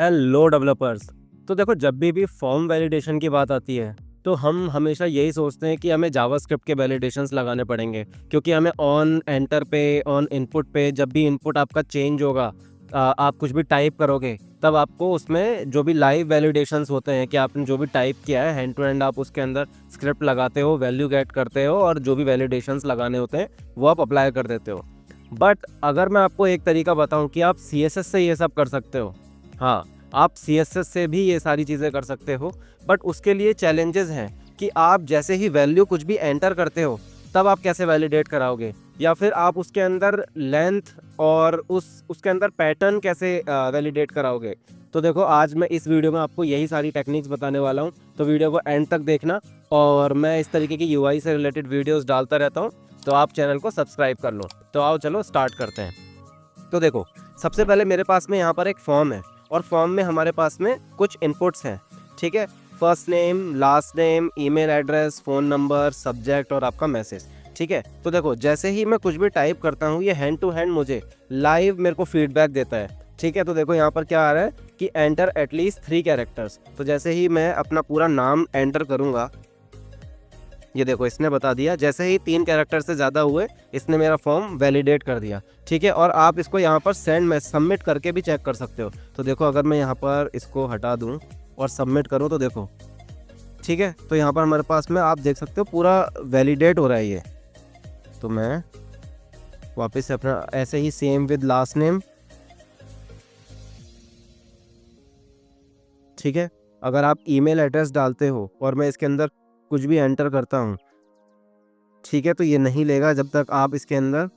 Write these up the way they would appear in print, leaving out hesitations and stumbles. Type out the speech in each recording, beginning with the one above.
Hello developers. तो देखो, जब भी फॉर्म वैलिडेशन की बात आती है तो हम हमेशा यही सोचते हैं कि हमें जावास्क्रिप्ट के वैलिडेशंस लगाने पड़ेंगे, क्योंकि हमें ऑन एंटर पे, ऑन इनपुट पे, जब भी इनपुट आपका चेंज होगा, आप कुछ भी टाइप करोगे तब आपको उसमें जो भी लाइव वैलिडेशंस होते हैं कि आपने जो भी टाइप किया है हैंड टू हैंड, आप उसके अंदर स्क्रिप्ट लगाते हो, वैल्यू गेट करते हो और जो भी वैलिडेशंस लगाने होते हैं वो आप अप्लाई कर देते हो। बट अगर मैं आपको एक तरीका बताऊं कि आप CSS से ये सब कर सकते हो, हाँ, आप CSS से भी ये सारी चीज़ें कर सकते हो। बट उसके लिए चैलेंजेस हैं कि आप जैसे ही वैल्यू कुछ भी एंटर करते हो तब आप कैसे वैलिडेट कराओगे, या फिर आप उसके अंदर लेंथ और उसके अंदर पैटर्न कैसे वैलिडेट कराओगे। तो देखो, आज मैं इस वीडियो में आपको यही सारी टेक्निक्स बताने वाला हूँ, तो वीडियो को एंड तक देखना। और मैं इस तरीके की UI से रिलेटेड वीडियोस डालता रहता हूँ, तो आप चैनल को सब्सक्राइब कर लो। तो आओ चलो स्टार्ट करते हैं। तो देखो, सबसे पहले मेरे पास में यहाँ पर एक फॉर्म है और फॉर्म में हमारे पास में कुछ इनपुट्स हैं। ठीक है, first name, last name, email address, phone number, subject और आपका मैसेज। ठीक है, तो देखो, जैसे ही मैं कुछ भी टाइप करता हूँ ये हैंड टू हैंड मुझे लाइव मेरे को फीडबैक देता है। ठीक है, तो देखो यहाँ पर क्या आ रहा है कि एंटर एटलीस्ट 3 कैरेक्टर्स। तो जैसे ही मैं अपना पूरा नाम एंटर करूँगा, ये देखो इसने बता दिया, जैसे ही 3 कैरेक्टर से ज़्यादा हुए इसने मेरा फॉर्म वैलिडेट कर दिया। ठीक है, और आप इसको यहाँ पर सेंड में सबमिट करके भी चेक कर सकते हो। तो देखो, अगर मैं यहाँ पर इसको हटा दूँ और सबमिट करूँ तो देखो, ठीक है, तो यहाँ पर हमारे पास में आप देख सकते हो पूरा वैलिडेट हो रहा है ये। तो मैं वापस से अपना ऐसे ही सेम विद लास्ट नेम, ठीक है, अगर आप ईमेल एड्रेस डालते हो और मैं इसके अंदर कुछ भी एंटर करता हूँ, ठीक है, तो ये नहीं लेगा जब तक आप इसके अंदर,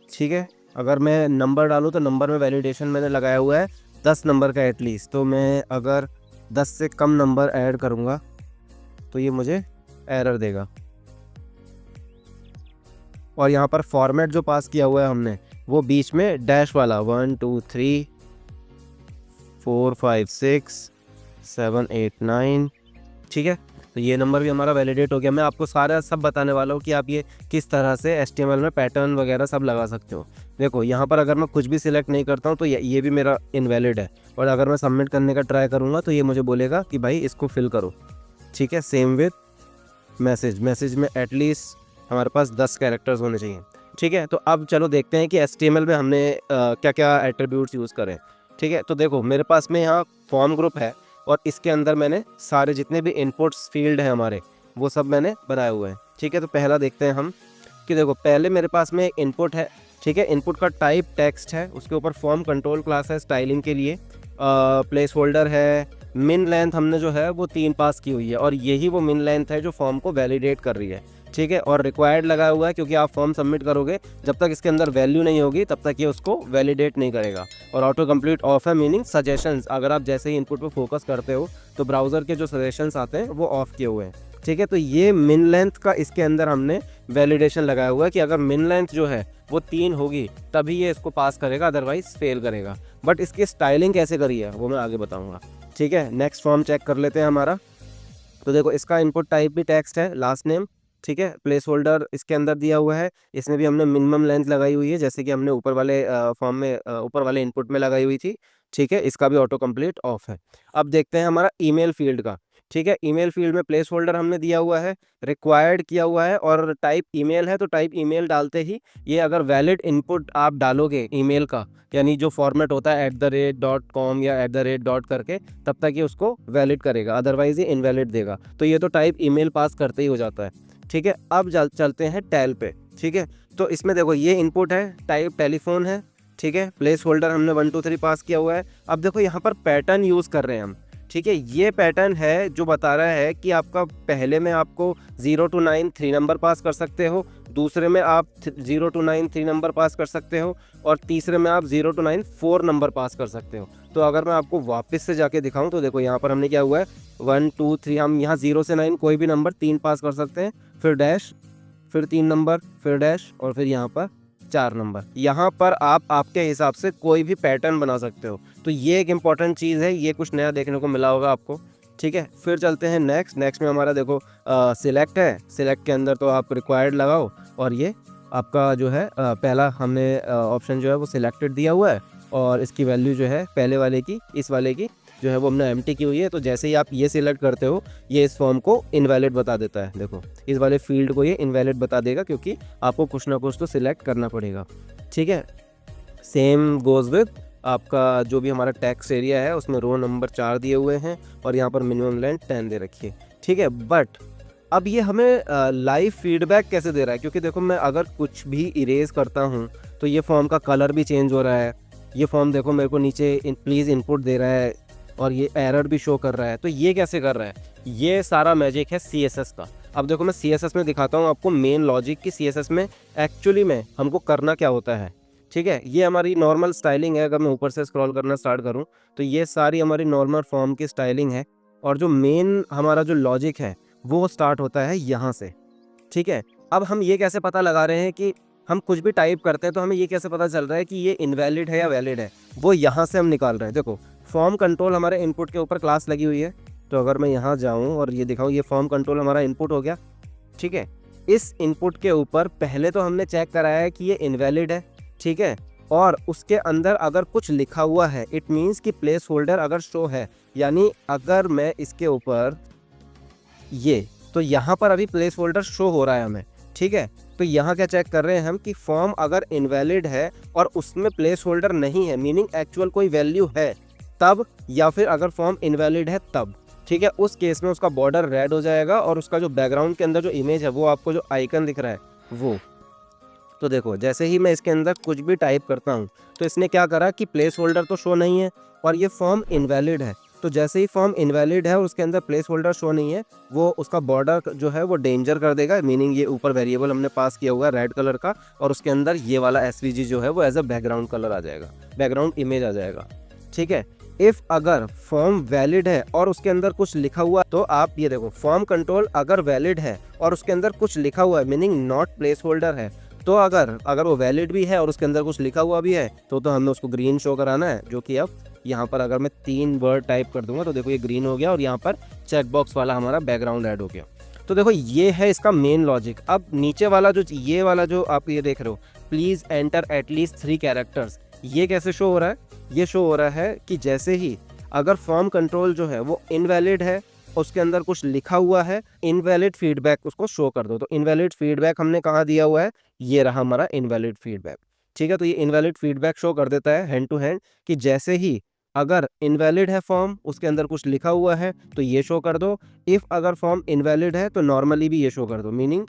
ठीक है, अगर मैं नंबर डालूँ तो नंबर में वैलिडेशन मैंने लगाया हुआ है 10 नंबर का एटलीस्ट। तो मैं अगर 10 से कम नंबर ऐड करूँगा तो ये मुझे एरर देगा। और यहाँ पर फॉर्मेट जो पास किया हुआ है हमने वो बीच में डैश वाला 1 2 3 4 5 6 7 8 9, ठीक है, तो ये नंबर भी हमारा वैलिडेट हो गया। मैं आपको सारा सब बताने वाला हूँ कि आप ये किस तरह से HTML में पैटर्न वगैरह सब लगा सकते हो। देखो, यहाँ पर अगर मैं कुछ भी सिलेक्ट नहीं करता हूँ तो ये भी मेरा इनवैलिड है, और अगर मैं सबमिट करने का ट्राई करूँगा तो ये मुझे बोलेगा कि भाई इसको फिल करो। ठीक है, सेम विद मैसेज, मैसेज में एटलीस्ट हमारे पास 10 कैरेक्टर्स होने चाहिए। ठीक है, तो अब चलो देखते हैं कि HTML में हमने क्या क्या एट्रीब्यूट्स यूज़ करें। ठीक है, तो देखो मेरे पास में यहाँ फॉर्म ग्रुप है और इसके अंदर मैंने सारे जितने भी इनपुट्स फील्ड हैं हमारे वो सब मैंने बनाए हुए हैं। ठीक है, तो पहला देखते हैं हम कि देखो, पहले मेरे पास में एक इनपुट है। ठीक है, इनपुट का टाइप टेक्स्ट है, उसके ऊपर फॉर्म कंट्रोल क्लास है स्टाइलिंग के लिए, प्लेस होल्डर है, मिन लेंथ हमने जो है वो 3 पास की हुई है और यही वो मिन लेंथ है जो फॉर्म को वैलिडेट कर रही है। ठीक है, और रिक्वायर्ड लगा हुआ है क्योंकि आप फॉर्म सबमिट करोगे जब तक इसके अंदर वैल्यू नहीं होगी तब तक ये उसको वैलिडेट नहीं करेगा। और ऑटो कंप्लीट ऑफ है, मीनिंग सजेशंस, अगर आप जैसे ही इनपुट पे फोकस करते हो तो ब्राउज़र के जो सजेशंस आते हैं वो ऑफ किए हुए हैं। ठीक है, तो ये मिन लेंथ का इसके अंदर हमने वैलिडेशन लगाया हुआ है कि अगर मिन लेंथ जो है वो 3 होगी तभी ये इसको पास करेगा, अदरवाइज फेल करेगा। बट इसकी स्टाइलिंग कैसे करी है वो मैं आगे बताऊँगा। ठीक है, नेक्स्ट फॉर्म चेक कर लेते हैं हमारा। तो देखो, इसका इनपुट टाइप भी टेक्स्ट है, लास्ट नेम। ठीक है, प्लेस होल्डर इसके अंदर दिया हुआ है, इसमें भी हमने मिनिमम लेंथ लगाई हुई है जैसे कि हमने ऊपर वाले फॉर्म में ऊपर वाले इनपुट में लगाई हुई थी। ठीक है, इसका भी ऑटो कंप्लीट ऑफ है। अब देखते हैं हमारा ईमेल फील्ड का। ठीक है, ईमेल फील्ड में प्लेस होल्डर हमने दिया हुआ है, रिक्वायर्ड किया हुआ है और टाइप ईमेल है, तो टाइप ईमेल डालते ही ये अगर वैलिड इनपुट आप डालोगे ईमेल का, यानी जो फॉर्मेट होता है @.com या @ करके, तब तक ये उसको वैलिड करेगा, अदरवाइज ये इनवैलिड देगा। तो ये तो टाइप ईमेल पास करते ही हो जाता है। ठीक है, अब चलते हैं टेल पे। ठीक है, तो इसमें देखो ये इनपुट है, टाइप टेलीफोन है। ठीक है, प्लेस होल्डर हमने 1 2 3 पास किया हुआ है। अब देखो यहाँ पर पैटर्न यूज़ कर रहे हैं हम। ठीक है, ये पैटर्न है जो बता रहा है कि आपका पहले में आपको 0 to 9 3 नंबर पास कर सकते हो, दूसरे में आप 0 to 9 3 नंबर पास कर सकते हो और तीसरे में आप 0 to 9 4 नंबर पास कर सकते हो। तो अगर मैं आपको वापस से जाके दिखाऊं तो देखो यहाँ पर हमने क्या हुआ है 1 2 3, हम यहाँ 0 से 9 कोई भी नंबर 3 पास कर सकते हैं, फिर डैश, फिर 3 नंबर, फिर डैश और फिर यहाँ पर 4 नंबर। यहाँ पर आप आपके हिसाब से कोई भी पैटर्न बना सकते हो। तो ये एक इम्पॉर्टेंट चीज़ है, ये कुछ नया देखने को मिला होगा आपको। ठीक है, फिर चलते हैं नेक्स्ट में हमारा देखो सिलेक्ट है, सिलेक्ट के अंदर तो आप रिक्वायर्ड लगाओ और ये आपका जो है पहला हमने ऑप्शन जो है वो सिलेक्टेड दिया हुआ है और इसकी वैल्यू जो है पहले वाले की इस वाले की जो है वो हमने एम्प्टी की हुई है। तो जैसे ही आप ये सिलेक्ट करते हो ये इस फॉर्म को इनवैलिड बता देता है। देखो इस वाले फील्ड को ये इनवैलिड बता देगा क्योंकि आपको कुछ ना कुछ तो सिलेक्ट करना पड़ेगा। ठीक है, सेम गोज़ विद आपका जो भी हमारा टेक्स्ट एरिया है उसमें रो नंबर 4 दिए हुए हैं और यहाँ पर मिनिमम लेंथ 10 दे रखी है। ठीक है, बट अब ये हमें लाइव फीडबैक कैसे दे रहा है, क्योंकि देखो मैं अगर कुछ भी इरेज करता हूँ तो ये फॉर्म का कलर भी चेंज हो रहा है। ये फॉर्म देखो मेरे को नीचे प्लीज़ इनपुट दे रहा है और ये एरर भी शो कर रहा है। तो ये कैसे कर रहा है, ये सारा मैजिक है CSS का। अब देखो मैं CSS में दिखाता हूँ आपको मेन लॉजिक कि CSS में एक्चुअली में हमको करना क्या होता है। ठीक है, ये हमारी नॉर्मल स्टाइलिंग है। अगर मैं ऊपर से स्क्रॉल करना स्टार्ट करूँ तो ये सारी हमारी नॉर्मल फॉर्म की स्टाइलिंग है और जो मेन हमारा जो लॉजिक है वो स्टार्ट होता है यहाँ से। ठीक है, अब हम ये कैसे पता लगा रहे हैं कि हम कुछ भी टाइप करते हैं तो हमें ये कैसे पता चल रहा है कि ये इनवैलिड है या वैलिड है, वो यहाँ से हम निकाल रहे हैं। देखो फॉर्म कंट्रोल हमारे इनपुट के ऊपर क्लास लगी हुई है, तो अगर मैं यहाँ जाऊँ और ये दिखाऊँ ये फॉर्म कंट्रोल हमारा इनपुट हो गया। ठीक है, इस इनपुट के ऊपर पहले तो हमने चेक कराया है कि ये इनवैलिड है। ठीक है, और उसके अंदर अगर कुछ लिखा हुआ है इट मीन्स कि प्लेस होल्डर अगर शो है, यानी अगर मैं इसके ऊपर ये तो यहाँ पर अभी प्लेस होल्डर शो हो रहा है हमें। ठीक है, तो यहाँ क्या चेक कर रहे हैं हम कि फॉर्म अगर इनवैलिड है और उसमें प्लेस होल्डर नहीं है मीनिंग एक्चुअल कोई वैल्यू है तब, या फिर अगर फॉर्म इनवैलिड है तब। ठीक है, उस केस में उसका बॉर्डर रेड हो जाएगा और उसका जो बैकग्राउंड के अंदर जो इमेज है वो आपको जो आइकन दिख रहा है वो, तो देखो जैसे ही मैं इसके अंदर कुछ भी टाइप करता हूँ तो इसने क्या करा कि प्लेस होल्डर तो शो नहीं है और ये फॉर्म इनवैलिड है। तो जैसे ही फॉर्म इनवैलिड है और उसके अंदर प्लेस होल्डर शो नहीं है, वो उसका बॉर्डर जो है वो डेंजर कर देगा। मीनिंग ये ऊपर वेरिएबल हमने पास किया हुआ है रेड कलर का और उसके अंदर ये वाला SVG जो है वो एज अ बैकग्राउंड कलर आ जाएगा, बैकग्राउंड इमेज आ जाएगा। ठीक है, इफ़ अगर फॉर्म वैलिड है और उसके अंदर कुछ लिखा हुआ, तो आप ये देखो फॉर्म कंट्रोल अगर वैलिड है और उसके अंदर कुछ लिखा हुआ है मीनिंग नॉट प्लेस होल्डर है, तो अगर वो वैलिड भी है और उसके अंदर कुछ लिखा हुआ भी है तो हमें उसको ग्रीन शो कराना है। जो कि अब यहाँ पर अगर मैं 3 वर्ड टाइप कर दूंगा तो देखो ये ग्रीन हो गया और यहाँ पर चेकबॉक्स वाला हमारा बैकग्राउंड ऐड हो गया। तो देखो ये है इसका मेन लॉजिक। अब नीचे वाला जो ये वाला जो आप ये देख रहे हो प्लीज़ एंटर एटलीस्ट 3 कैरेक्टर्स, ये कैसे शो हो रहा है, ये शो हो रहा है कि जैसे ही अगर फॉर्म कंट्रोल जो है वो इनवैलिड है उसके अंदर कुछ लिखा हुआ है इनवैलिड फीडबैक उसको शो कर दो। तो इनवैलिड फीडबैक हमने कहाँ दिया हुआ है, ये रहा हमारा इनवैलिड फीडबैक। ठीक है, तो ये इनवैलिड फीडबैक शो कर देता है हैंड टू हैंड कि जैसे ही अगर इनवैलिड है फॉर्म उसके अंदर कुछ लिखा हुआ है तो ये शो कर दो, इफ़ अगर फॉर्म इनवैलिड है तो नॉर्मली भी ये शो कर दो। मीनिंग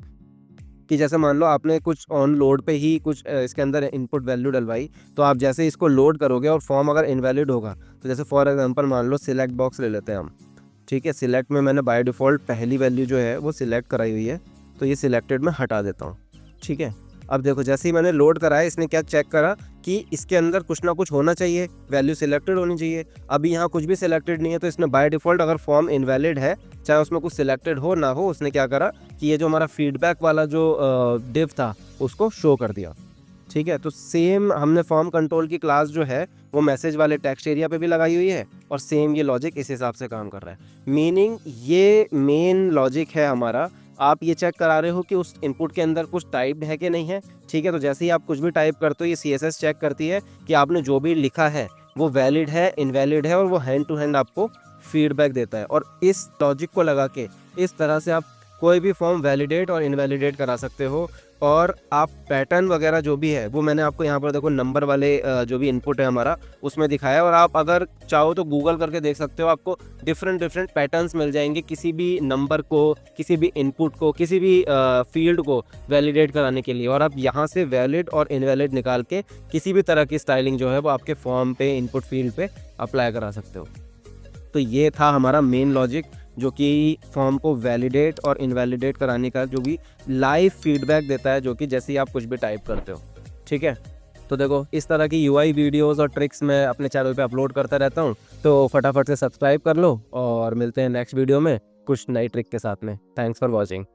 कि जैसे मान लो आपने कुछ ऑन लोड पे ही कुछ इसके अंदर इनपुट वैल्यू डलवाई, तो आप जैसे इसको लोड करोगे और फॉर्म अगर इनवैलिड होगा तो जैसे फॉर एग्जांपल मान लो सिलेक्ट बॉक्स ले लेते हैं हम। ठीक है, सिलेक्ट में मैंने बाय डिफ़ॉल्ट पहली वैल्यू जो है वो सिलेक्ट कराई हुई है, तो ये सिलेक्टेड में हटा देता हूँ। ठीक है, अब देखो जैसे ही मैंने लोड कराया इसने क्या चेक करा कि इसके अंदर कुछ ना कुछ होना चाहिए, वैल्यू सिलेक्टेड होनी चाहिए। अभी यहाँ कुछ भी सिलेक्टेड नहीं है तो इसने बाय डिफ़ॉल्ट अगर फॉर्म इनवैलिड है चाहे उसमें कुछ सिलेक्टेड हो ना हो, उसने क्या करा कि ये जो हमारा फीडबैक वाला जो डिव था उसको शो कर दिया। ठीक है, तो सेम हमने फॉर्म कंट्रोल की क्लास जो है वो मैसेज वाले टेक्स्ट एरिया पे भी लगाई हुई है और सेम ये लॉजिक इस हिसाब से काम कर रहा है। मीनिंग ये मेन लॉजिक है हमारा। आप ये चेक करा रहे हो कि उस इनपुट के अंदर कुछ टाइप्ड है कि नहीं है। ठीक है, तो जैसे ही आप कुछ भी टाइप करते हो ये CSS चेक करती है कि आपने जो भी लिखा है वो वैलिड है इनवैलिड है और वो हैंड टू हैंड आपको फीडबैक देता है। और इस लॉजिक को लगा के इस तरह से आप कोई भी फॉर्म वैलिडेट और इनवैलिडेट करा सकते हो। और आप पैटर्न वगैरह जो भी है वो मैंने आपको यहाँ पर देखो नंबर वाले जो भी इनपुट है हमारा उसमें दिखाया है, और आप अगर चाहो तो गूगल करके देख सकते हो, आपको डिफरेंट पैटर्न्स मिल जाएंगे किसी भी नंबर को, किसी भी इनपुट को, किसी भी फील्ड को वैलिडेट कराने के लिए। और आप यहाँ से वैलिड और इनवैलिड निकाल के किसी भी तरह की स्टाइलिंग जो है वो आपके फॉर्म पे इनपुट फील्ड पे अप्लाई करा सकते हो। तो ये था हमारा मेन लॉजिक जो कि फॉर्म को वैलिडेट और इनवैलिडेट कराने का जो भी लाइव फीडबैक देता है, जो कि जैसे ही आप कुछ भी टाइप करते हो। ठीक है, तो देखो इस तरह की UI वीडियोस और ट्रिक्स मैं अपने चैनल पे अपलोड करता रहता हूँ, तो फटाफट से सब्सक्राइब कर लो और मिलते हैं नेक्स्ट वीडियो में कुछ नई ट्रिक के साथ में। Thanks for watching.